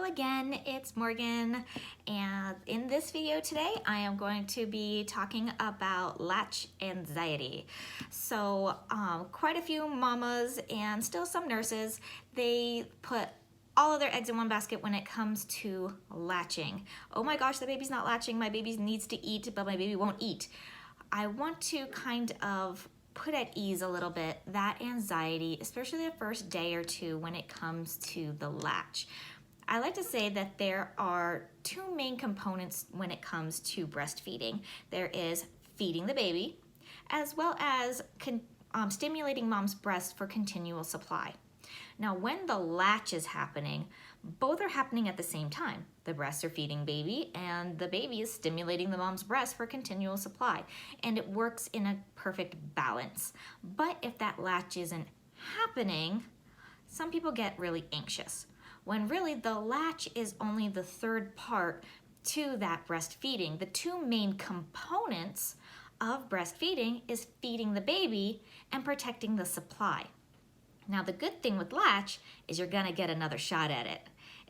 again, it's Morgan, and in this video today I am going to be talking about latch anxiety. So quite a few mamas and still some nurses, they put all of their eggs in one basket when it comes to latching. Oh my gosh, the baby's not latching, my baby needs to eat, but my baby won't eat. I want to kind of put at ease a little bit that anxiety, especially the first day or two when it comes to the latch. I like to say that there are two main components when it comes to breastfeeding. There is feeding the baby, as well as stimulating mom's breast for continual supply. Now, when the latch is happening, both are happening at the same time. The breasts are feeding baby and the baby is stimulating the mom's breast for continual supply. And it works in a perfect balance. But if that latch isn't happening, some people get really anxious. When really the latch is only the third part to that breastfeeding. The two main components of breastfeeding is feeding the baby and protecting the supply. Now, the good thing with latch is you're gonna get another shot at it.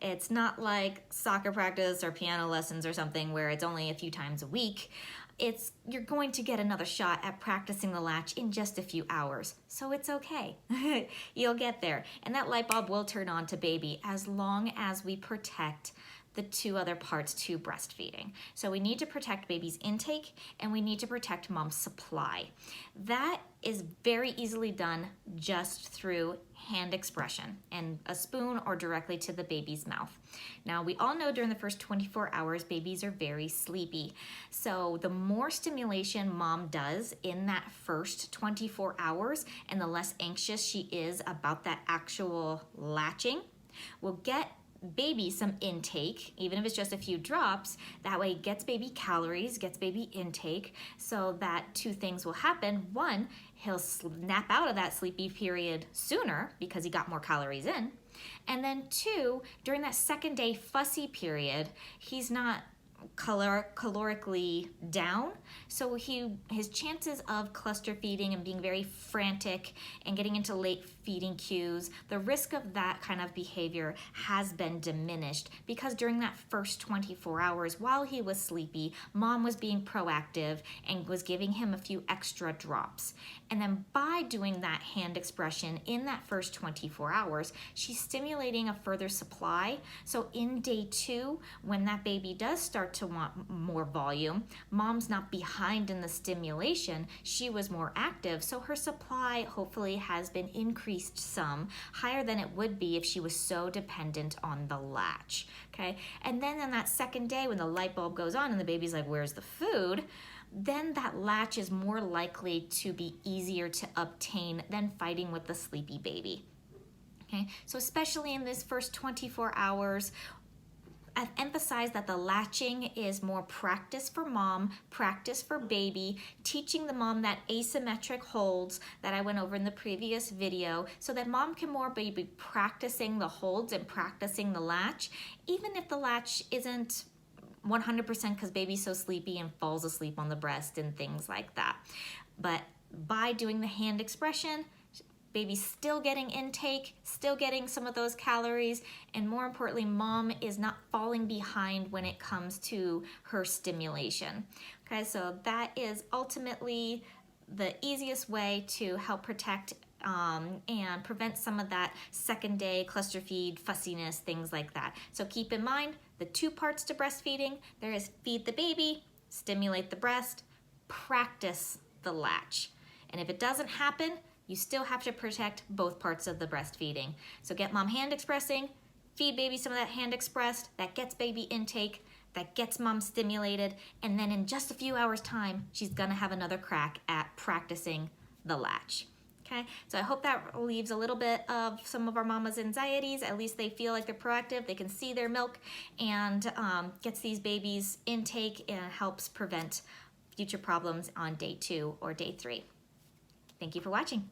It's not like soccer practice or piano lessons or something where it's only a few times a week. You're going to get another shot at practicing the latch in just a few hours. So it's okay. You'll get there. And that light bulb will turn on to baby as long as we protect the two other parts to breastfeeding. So we need to protect baby's intake and we need to protect mom's supply. That is very easily done just through hand expression and a spoon or directly to the baby's mouth. Now, we all know during the first 24 hours, babies are very sleepy. So the more stimulation mom does in that first 24 hours and the less anxious she is about that actual latching, will get baby some intake, even if it's just a few drops. That way it gets baby calories, gets baby intake, so that two things will happen. One, he'll snap out of that sleepy period sooner because he got more calories in. And then two, during that second day fussy period, he's not calorically down, so his chances of cluster feeding and being very frantic and getting into late feeding cues, the risk of that kind of behavior has been diminished because during that first 24 hours while he was sleepy, mom was being proactive and was giving him a few extra drops. And then by doing that hand expression in that first 24 hours, she's stimulating a further supply. So in day two, when that baby does start to want more volume, mom's not behind in the stimulation, she was more active, so her supply hopefully has been increased some, higher than it would be if she was so dependent on the latch, okay? And then on that second day when the light bulb goes on and the baby's like, where's the food? Then that latch is more likely to be easier to obtain than fighting with the sleepy baby. Okay, so especially in this first 24 hours, I've emphasized that the latching is more practice for mom, practice for baby, teaching the mom that asymmetric holds that I went over in the previous video so that mom can more be practicing the holds and practicing the latch, even if the latch isn't 100% because baby's so sleepy and falls asleep on the breast and things like that. But by doing the hand expression, baby's still getting intake, still getting some of those calories, and more importantly, mom is not falling behind when it comes to her stimulation. Okay, so that is ultimately the easiest way to help protect and prevent some of that second day cluster feed, fussiness, things like that. So keep in mind the two parts to breastfeeding. There is feed the baby, stimulate the breast, practice the latch. And if it doesn't happen, you still have to protect both parts of the breastfeeding. So get mom hand expressing, feed baby some of that hand expressed, that gets baby intake, that gets mom stimulated, and then in just a few hours time, she's gonna have another crack at practicing the latch. Okay, so I hope that relieves a little bit of some of our mamas' anxieties. At least they feel like they're proactive, they can see their milk, and gets these babies intake and helps prevent future problems on day 2 or day 3. Thank you for watching.